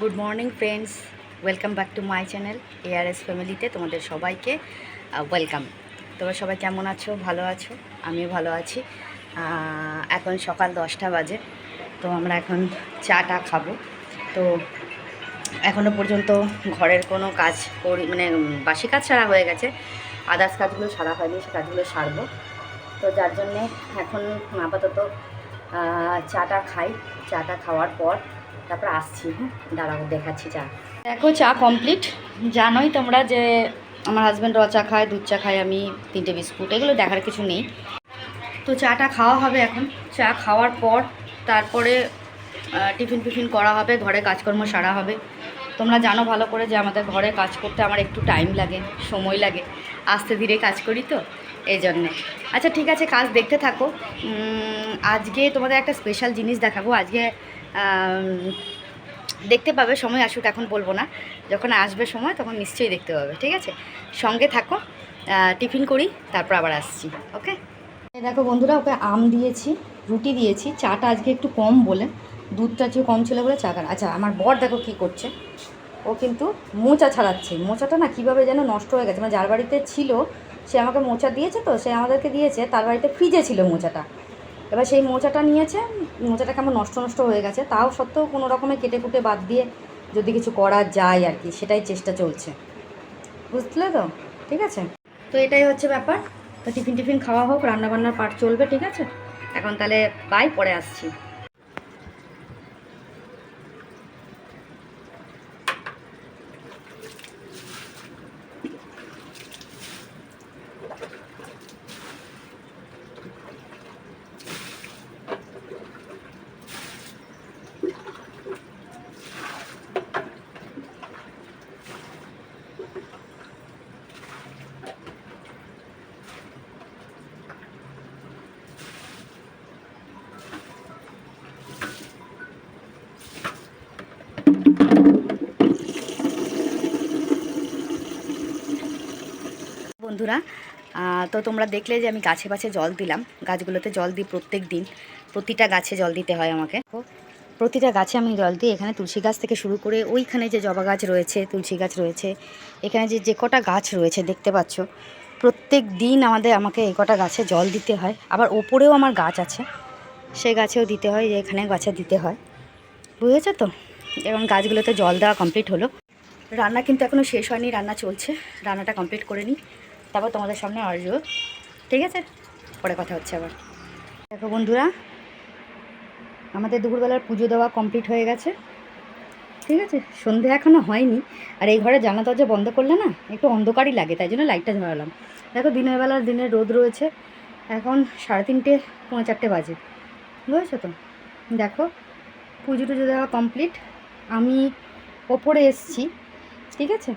Good morning friends, welcome back to my channel ARS ফ্যামিলিতে তোমাদের সবাইকে ওয়েলকাম। তোমরা সবাই কেমন আছো? ভালো আছো? আমিও ভালো আছি। এখন সকাল 10টা বাজে, তো আমরা এখন চাটা খাবো। তো এখনও পর্যন্ত ঘরের কোনো কাজ করি, মানে বাসি কাজ সারা হয়ে গেছে, আদার্স কাজগুলো সারা হয়নি, সে কাজগুলো সারবো। তো যার জন্যে এখন আপাতত চাটা খাই। চাটা খাওয়ার পর তারপর আসছি। হ্যাঁ, দাঁড়াবো, দেখাচ্ছি চা। দেখো, চা কমপ্লিট। জানোই তোমরা যে আমার হাজব্যান্ড র চা খায়, দুধ চা খায়, আমি 3টে বিস্কুট, এগুলো দেখার কিছু নেই। তো চাটা খাওয়া হবে এখন। চা খাওয়ার পর তারপরে টিফিন করা হবে, ঘরে কাজকর্ম সারা হবে। তোমরা জানো ভালো করে যে আমাদের ঘরে কাজ করতে আমার একটু টাইম লাগে, সময় লাগে, আস্তে ধীরে কাজ করি, তো এই জন্যে। আচ্ছা ঠিক আছে, কাজ দেখতে থাকো। আজকে তোমাদের একটা স্পেশাল জিনিস দেখাবো। আজকে দেখতে পাবে, সময় আসুক, এখন বলবো না, যখন আসবে সময় তখন নিশ্চয়ই দেখতে পাবে। ঠিক আছে, সঙ্গে থাকো। টিফিন করি, তারপর আবার আসছি। ওকে। দেখো বন্ধুরা, ওকে আম দিয়েছি, রুটি দিয়েছি। চাটা আজকে একটু কম বলে, দুধটা যে কম ছিল বলে চা খান। আচ্ছা, আমার বর দেখো কী করছে, ও কিন্তু মোচা ছাড়াচ্ছে। মোচাটা না কীভাবে যেন নষ্ট হয়ে গেছে, মানে যার বাড়িতে ছিল সে আমাকে মোচা দিয়েছে, তো সে আমাদেরকে দিয়েছে, তার বাড়িতে ফ্রিজে ছিল মোচাটা। এবার সেই মোচাটা নিয়েছে, মোচাটা কেমন নষ্ট নষ্ট হয়ে গেছে, তাও সত্ত্বেও কোনো রকমে কেটে কুটে বাদ দিয়ে যদি কিছু করা যায় আর কি, সেটাই চেষ্টা চলছে, বুঝলে তো? ঠিক আছে, তো এটাই হচ্ছে ব্যাপার। তো টিফিন খাওয়া হোক, রান্নাবান্নার পাট চলবে। ঠিক আছে, এখন তাহলে বাই, পরে আসছি। বন্ধুরা, তো তোমরা দেখলে যে আমি গাছে গাছে জল দিলাম, গাছগুলোতে জল দিই প্রত্যেক দিন। প্রতিটা গাছে জল দিতে হয় আমাকে, প্রতিটা গাছে আমি জল দিই। এখানে তুলসী গাছ থেকে শুরু করে ওইখানে যে জবা গাছ রয়েছে, তুলসী গাছ রয়েছে, এখানে যে কটা গাছ রয়েছে দেখতে পাচ্ছ, প্রত্যেক দিন আমাকে এই কটা গাছে জল দিতে হয়। আবার ওপরেও আমার গাছ আছে, সে গাছেও দিতে হয়, যে এখানে গাছে দিতে হয়, বুঝেছো তো? এবং গাছগুলোতে জল দেওয়া কমপ্লিট হলো। রান্না কিন্তু এখনও শেষ হয়নি, রান্না চলছে। রান্নাটা কমপ্লিট করে নিই, তারপর তোমাদের সামনে আসবো। ঠিক আছে, পরে কথা হচ্ছে আবার। দেখো বন্ধুরা, আমাদের দুপুরবেলার পুজো দেওয়া কমপ্লিট হয়ে গেছে। ঠিক আছে, সন্ধে এখনও হয়নি। আর এই ঘরে জানলা দরজা বন্ধ করলে না একটু অন্ধকারই লাগে, তাই জন্য লাইটটা ঝরালাম। দেখো, দিনের রোদ রয়েছে। এখন 3:30 পৌনে 4টে বাজে, বুঝেছো তো? দেখো, পুজো টুজো দেওয়া কমপ্লিট। আমি ওপরে এসছি। ঠিক আছে,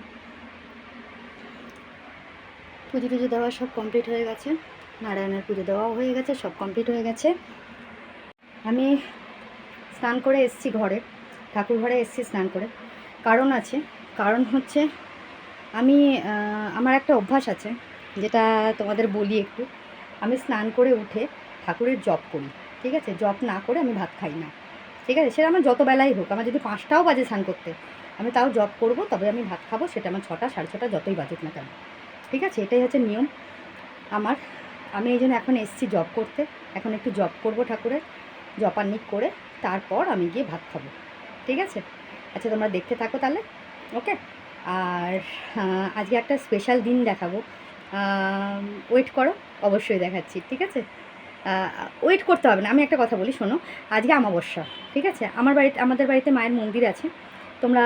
পুজো টুজো দেওয়া সব কমপ্লিট হয়ে গেছে, নারায়ণের পুজো দেওয়াও হয়ে গেছে, সব কমপ্লিট হয়ে গেছে। আমি স্নান করে এসছি ঘরে, ঠাকুর ঘরে এসছি স্নান করে। কারণ আছে, কারণ হচ্ছে আমি আমার একটা অভ্যাস আছে, যেটা তোমাদের বলি একটু। আমি স্নান করে উঠে ঠাকুরের জপ করি। ঠিক আছে, জপ না করে আমি ভাত খাই না। ঠিক আছে, সেটা আমার যত বেলাই হোক, আমার যদি 5টাও বাজে স্নান করতে, আমি তাও জপ করব, তবে আমি ভাত খাবো, সেটা আমার 6টা 6:30 যতই বাজুক না কেন। ঠিক আছে, এটাই হচ্ছে নিয়ম আমার। আমি এই জন্য এখন এসছি জব করতে। এখন একটু জব করব ঠাকুরের, জপান্নিক করে তারপর আমি গিয়ে ভাত খাবো। ঠিক আছে, আচ্ছা তোমরা দেখতে থাকো তাহলে। ওকে। আর আজকে একটা স্পেশাল দিন দেখাবো, ওয়েট করো, অবশ্যই দেখাচ্ছি। ঠিক আছে, ওয়েট করতে হবে না। আমি একটা কথা বলি, শোনো। আজকে অমাবস্যা। ঠিক আছে, আমাদের বাড়িতে মায়ের মন্দির আছে। তোমরা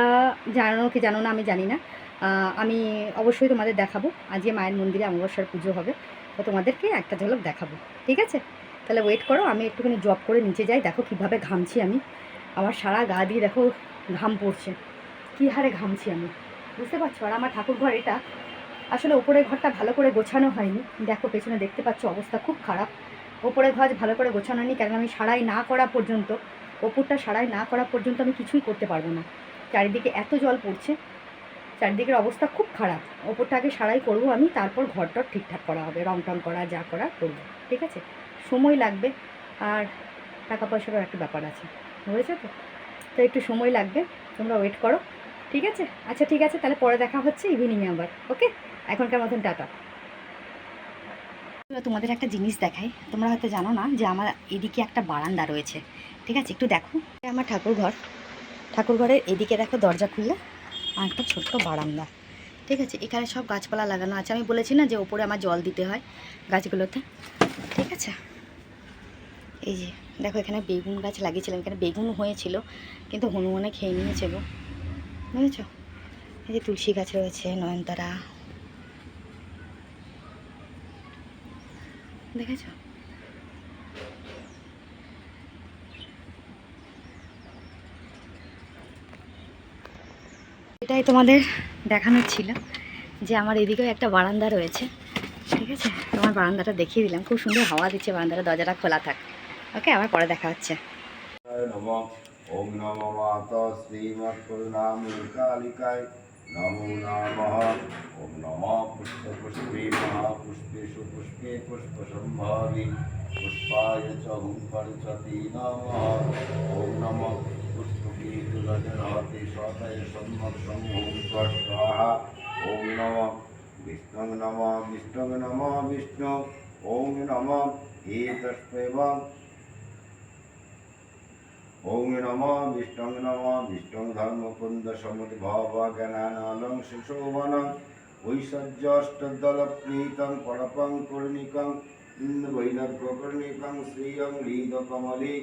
জানো কি জানো না আমি জানি না। আমি অবশ্যই তোমাদের দেখাবো। আজকে মায়ের মন্দিরে অমাবস্যার পুজো হবে, তো তোমাদেরকে একটা ঝলক দেখাবো। ঠিক আছে, তাহলে ওয়েট করো। আমি একটুখানি জব করে নিচে যাই। দেখো কীভাবে ঘামছি আমি, আমার সারা গা দিয়ে দেখো ঘাম পড়ছে, কী হারে ঘামছি আমি, বুঝতে পারছো? আর আমার ঠাকুর ঘর এটা, আসলে ওপরের ঘরটা ভালো করে গোছানো হয়নি। দেখো পেছনে দেখতে পাচ্ছ, অবস্থা খুব খারাপ। ওপরের ঘর ভালো করে গোছানো হয়নি, কারণ আমি সারাই না করা পর্যন্ত, ওপরটা সারাই না করা পর্যন্ত আমি কিছুই করতে পারবো না। চারিদিকে এত জল পড়ছে, চারিদিকের অবস্থা খুব খারাপ। ওপরটা আগে সারাই করবো আমি, তারপর ঘরটর ঠিকঠাক করা হবে, রং টং করা যা করা করবো। ঠিক আছে, সময় লাগবে, আর টাকা পয়সারও একটা ব্যাপার আছে, বুঝেছো তো? তো একটু সময় লাগবে। তোমরা ওয়েট করো, ঠিক আছে? আচ্ছা ঠিক আছে, তাহলে পরে দেখা হচ্ছে ইভিনিংয়ে আবার। ওকে, এখনকার মতন টাটা। তোমাদের একটা জিনিস দেখাই, তোমরা হয়তো জানো না যে আমার এদিকে একটা বারান্দা রয়েছে, ঠিক আছে? একটু দেখো, আমার ঠাকুরঘরের এদিকে দেখো, দরজা খুললে আর একটা ছোট্ট বারান্দা, ঠিক আছে? এখানে সব গাছপালা লাগানো আছে। আমি বলেছি না যে ওপরে আমার জল দিতে হয় গাছগুলোতে, ঠিক আছে? এই যে দেখো, এখানে বেগুন গাছ লাগিয়েছিলাম, এখানে বেগুন হয়েছিল কিন্তু হনুমানে খেয়ে নিয়েছে গো, বুঝেছ? এই যে তুলসী গাছ রয়েছে, নয়নতারা, দেখেছ? এটাই তোমাদের দেখানোর ছিল যে আমার এদিকেও একটা বারান্দা রয়েছে, ঠিক আছে? তোমার বারান্দাটা দেখিয়ে দিলাম, খুব সুন্দর হাওয়া দিচ্ছে, বারান্দাটা দরজাটা খোলা থাক। ওকে, আবার পরে দেখা হচ্ছে। ওম নমো মাতা শ্রীমৎপূর্ণামূর্কালিকায় নমো নমঃ। ওম নমঃ পুষ্পপুষ্পে মহাপুষ্পেষু পুষ্পে পুষ্পসম্ভাবি পুষ্পায় চ হুঙ্কারে চ তে নমঃ। ওম নমঃ পুষ্পকেতুরজনহতে শতয়ে সম্যক স্বাহা। ওম নমঃ বিষ্ণুং নমঃ বিষ্ণুং নমঃ বিষ্ণু। ওম নমঃ এতস্মৈবং। ওম নমঃ বিষ্ণুং ধর্মকুন্দ সমুদ্ভব জ্ঞানানলং সুশোভনং ঐশ্বর্যষ্টদলপ্রীতং পরপং কর্ণিকং বৈরাগ্যকর্ণিকং শ্রিয়ং হৃদকমলে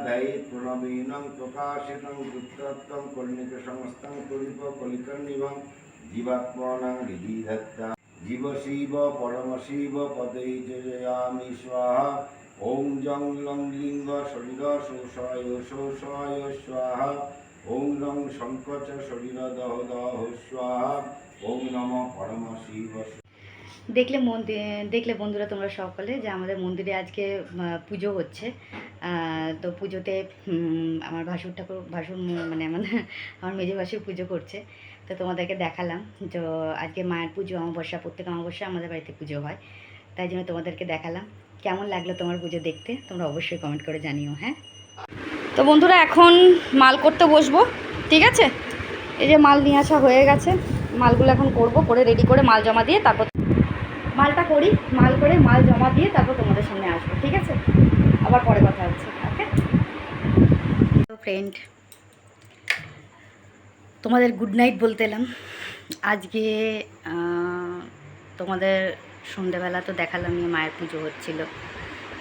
ধ্যায়েৎ প্রণবীনং প্রকাশিতং পুত্রত্বং কর্ণিকসমস্तं তুলিপকলিকর্ণিভং জীবাত্মানাং হৃদি ধত্তা জীবশিব পরমশিব পদৈ জয়ামি স্বাহা। ওম জং লং লিঙ্গ শরীর শোষায় শোষায় স্বাহা। ওম লং সংকোচ শরীর দহ দহ স্বাহা। ওম নম পরম শিব। দেখলে বন্ধুরা তোমরা সকলে যে আমাদের মন্দিরে আজকে পুজো হচ্ছে। তো পুজোতে আমার ভাসুর মানে আমার মেজো ভাসুর পুজো করছে। তো তোমাদেরকে দেখালাম যে আজকে মায়ের পুজো, অমাবস্যা, প্রত্যেক অমাবস্যা আমাদের বাড়িতে পুজো হয়, তাই জন্য তোমাদেরকে দেখালাম। কেমন লাগলো তোমার পুজো দেখতে তোমরা অবশ্যই কমেন্ট করে জানিও। হ্যাঁ, তো বন্ধুরা এখন মাল করতে বসবো, ঠিক আছে? এই যে মাল নিয়ে আসা হয়ে গেছে, মালগুলো এখন করে রেডি করে মাল জমা দিয়ে তারপর মালটা করি, মাল জমা দিয়ে তারপর তোমাদের সামনে আসবো, ঠিক আছে? আবার পরে কথা হচ্ছে। ওকে ফ্রেন্ড, তোমাদের গুড নাইট বলতে এলাম। আজকে তোমাদের সন্ধ্যেবেলা তো দেখালামই মায়ের পুজো হচ্ছিল।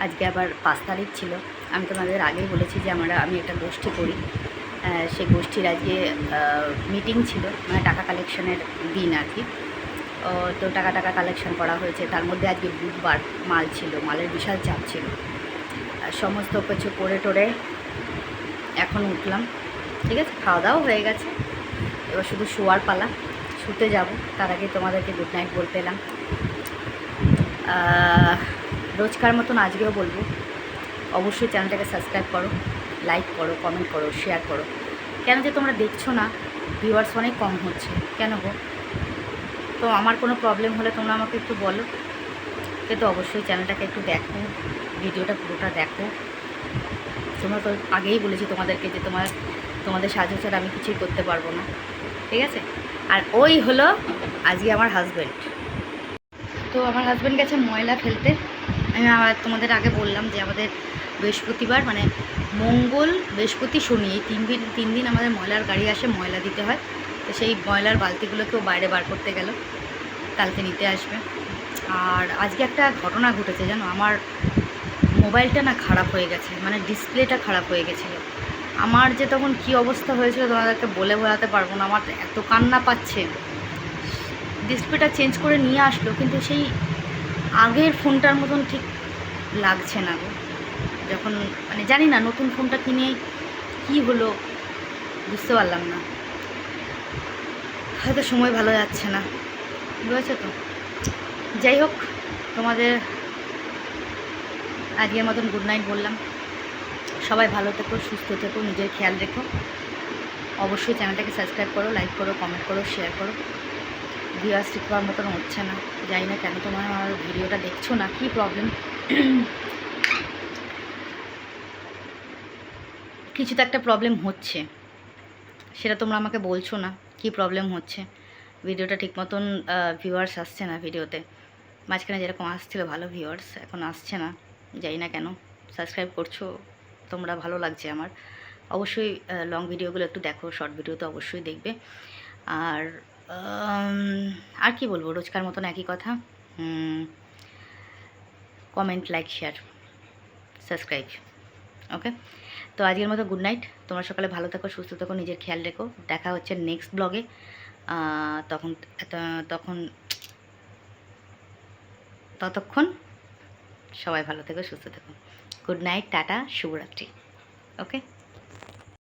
আজকে আবার 5 তারিখ ছিল। আমি তোমাদের আগেই বলেছি যে আমি একটা গোষ্ঠী করি, সেই গোষ্ঠীর আজকে মিটিং ছিল, মানে টাকা কালেকশনের দিন আর কি। তো টাকা কালেকশন করা হয়েছে, তার মধ্যে আজকে বুধবার, মাল ছিল, মালের বিশাল চাপ ছিল। সমস্ত কিছু করে টোরে এখন উঠলাম, ঠিক আছে? খাওয়া দাওয়া হয়ে গেছে, এবার শুধু শোয়ার পালা, শুতে যাব। তার আগে তোমাদেরকে গুড নাইট বলতে এলাম। রোজকার মতন আজকেও বলবো, অবশ্যই চ্যানেলটাকে সাবস্ক্রাইব করো, লাইক করো, কমেন্ট করো, শেয়ার করো। কেন যে তোমরা দেখছো না, ভিউয়ার্স অনেক কম হচ্ছে, কেন গো? তো আমার কোনো প্রবলেম হলে তোমরা আমাকে একটু বলো, কিন্তু অবশ্যই চ্যানেলটাকে একটু দেখো, ভিডিওটা পুরোটা দেখো। তোমরা তো আগেই বলেছি তোমাদেরকে যে তোমাদের সাহায্য ছাড়া আমি কিছুই করতে পারবো না, ঠিক আছে? আর ওই হলো আজকে আমার হাজব্যান্ড। তো আমার হাজব্যান্ড গেছে ময়লা ফেলতে। আমি তোমাদের আগে বললাম যে আমাদের বৃহস্পতিবার, মানে মঙ্গল, বৃহস্পতি, শনি, এই 3 দিন আমাদের ময়লার গাড়ি আসে, ময়লা দিতে হয়। তো সেই ময়লার বালতিগুলোকেও বাইরে বার করতে গেল, কালকে নিতে আসবে। আর আজকে একটা ঘটনা ঘটেছে জানো, আমার মোবাইলটা না খারাপ হয়ে গেছে, মানে ডিসপ্লেটা খারাপ হয়ে গেছিলো। আমার যে তখন কী অবস্থা হয়েছিল তোমাদেরকে বলে বোঝাতে পারবো না। আমার এত কান্না পাচ্ছে। ডিসপ্লেটা চেঞ্জ করে নিয়ে আসলো, কিন্তু সেই আগের ফোনটার মতন ঠিক লাগছে না গো। যখন মানে জানি না নতুন ফোনটা কিনে কি হলো, বুঝতে পারলাম না। হয়তো সময় ভালো যাচ্ছে না, বুঝেছো তো? যাই হোক, তোমাদের আজকের মতন গুড নাইট বললাম। সবাই ভালো থেকো, সুস্থ থেকো, নিজের খেয়াল রেখো। অবশ্যই চ্যানেলটাকে সাবস্ক্রাইব করো, লাইক করো, কমেন্ট করো, শেয়ার করো। ভিউয়ার্স ঠিক হওয়ার মতন হচ্ছে না, জানি না কেন তোমার আমার ভিডিওটা দেখছো না, কি প্রবলেম? কিছু তো একটা প্রবলেম হচ্ছে, সেটা তোমরা আমাকে বলছো না, কি প্রবলেম হচ্ছে, ভিডিওটা ঠিক মতন ভিউয়ার্স আসছে না ভিডিওতে। মাঝখানে যেরকম আসছিল ভালো ভিউয়ার্স, এখন আসছে না, জানি না কেন। সাবস্ক্রাইব করছো তোমরা, ভালো লাগছে আমার। অবশ্যই লং ভিডিওগুলো একটু দেখো, শর্ট ভিডিও তো অবশ্যই দেখবে। আর আর কি বলবো, রোজকার মতন একই কথা। Comment, like, share, subscribe. Okay, তো আজকের মতো গুড নাইট। তোমরা সকালে ভালো থাকো, সুস্থ থাকো, নিজের খেয়াল রেখো। দেখা হচ্ছে নেক্সট ব্লগে। তখন তখন ততক্ষণ সবাই ভালো থেকো, সুস্থ থেকো। গুড নাইট, টাটা, শুভরাত্রি। ওকে।